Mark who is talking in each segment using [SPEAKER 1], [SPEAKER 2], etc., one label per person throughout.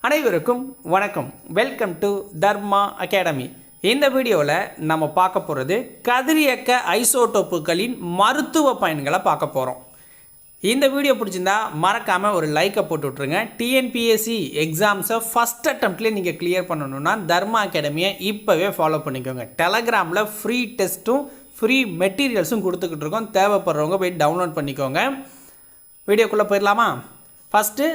[SPEAKER 1] அனைவருக்கும் வணக்கம். Welcome to Dharma academy. இந்த வீடியோவில் நம்ம பார்க்க போகிறது கதிரியக்க ஐசோடோப்புகளின் மருத்துவ பயன்களை பார்க்க போகிறோம். இந்த வீடியோ பிடிச்சிருந்தா மறக்காமல் ஒரு லைக்கை போட்டு விட்ருங்க. டிஎன்பிஎஸ்சி எக்ஸாம்ஸை ஃபஸ்ட் அட்டம்ப்ட்லேயே நீங்கள் கிளியர் பண்ணணுன்னா தர்மா அகாடமியை இப்போவே ஃபாலோ பண்ணிக்கோங்க. டெலகிராமில் ஃப்ரீ டெஸ்ட்டும் ஃப்ரீ மெட்டீரியல்ஸும் கொடுத்துக்கிட்டு இருக்கோம். தேவைப்படுறவங்க போய் டவுன்லோட் பண்ணிக்கோங்க. வீடியோக்குள்ளே போயிடலாமா? ஃபஸ்ட்டு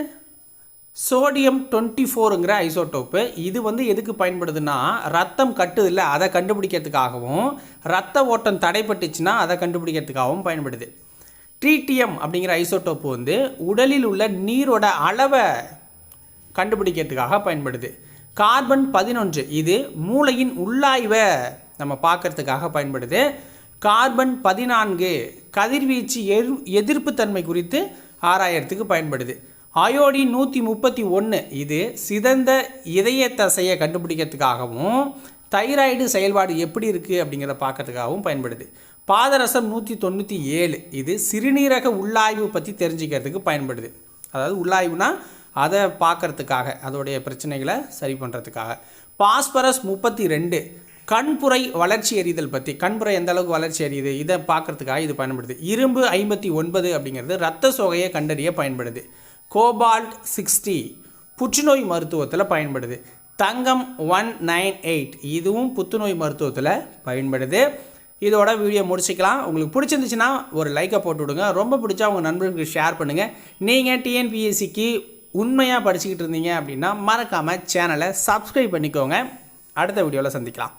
[SPEAKER 1] சோடியம் 24ங்கிற ஐசோடோப்பு இது எதுக்கு பயன்படுதுன்னா, ரத்தம் கட்டுது இல்லை அதை கண்டுபிடிக்கிறதுக்காகவும் ரத்த ஓட்டம் தடைப்பட்டுச்சுன்னா அதை கண்டுபிடிக்கிறதுக்காகவும் பயன்படுது. ட்ரீட்டியம் அப்படிங்கிற ஐசோடோப்பு உடலில் உள்ள நீரோட அளவை கண்டுபிடிக்கிறதுக்காக பயன்படுது. கார்பன் 11 இது மூளையின் உள்ளாய்வை நம்ம பார்க்கறதுக்காக பயன்படுது. கார்பன் 14 கதிர்வீச்சு எதிர்ப்பு தன்மை குறித்து ஆராயறதுக்கு பயன்படுது. அயோடின் 131 இது சிதைந்த இதய தசையை கண்டுபிடிக்கிறதுக்காகவும் தைராய்டு செயல்பாடு எப்படி இருக்குது அப்படிங்கிறத பார்க்கறதுக்காகவும் பயன்படுது. பாதரசம் 197 இது சிறுநீரக உள்ளாய்வு பற்றி தெரிஞ்சுக்கிறதுக்கு பயன்படுது. அதாவது உள்ளாய்வுனா அதை பார்க்கறதுக்காக, அதோடைய பிரச்சனைகளை சரி பண்ணுறதுக்காக. பாஸ்பரஸ் 32 கண்புரை வளர்ச்சி எறிதல் பற்றி, கண்புரை எந்த அளவுக்கு வளர்ச்சி எறியுது இதை பார்க்கறதுக்காக இது பயன்படுது. இரும்பு 59 அப்படிங்கிறது இரத்த சோகையை கண்டறிய பயன்படுது. கோபால்ட் 60 புற்றுநோய் மருத்துவத்தில் பயன்படுது. தங்கம் 198 இதுவும் புற்றுநோய் மருத்துவத்தில் பயன்படுது. இதோட வீடியோ முடிச்சுக்கலாம். உங்களுக்கு பிடிச்சிருந்துச்சுன்னா ஒரு லைக்கை போட்டு விடுங்க. ரொம்ப பிடிச்சா உங்கள் நண்பர்களுக்கு ஷேர் பண்ணுங்கள். நீங்கள் டிஎன்பிஎஸ்சிக்கு உண்மையாக படிச்சுக்கிட்டு இருந்தீங்க அப்படின்னா மறக்காமல் சேனலை சப்ஸ்கிரைப் பண்ணிக்கோங்க. அடுத்த வீடியோவில் சந்திக்கலாம்.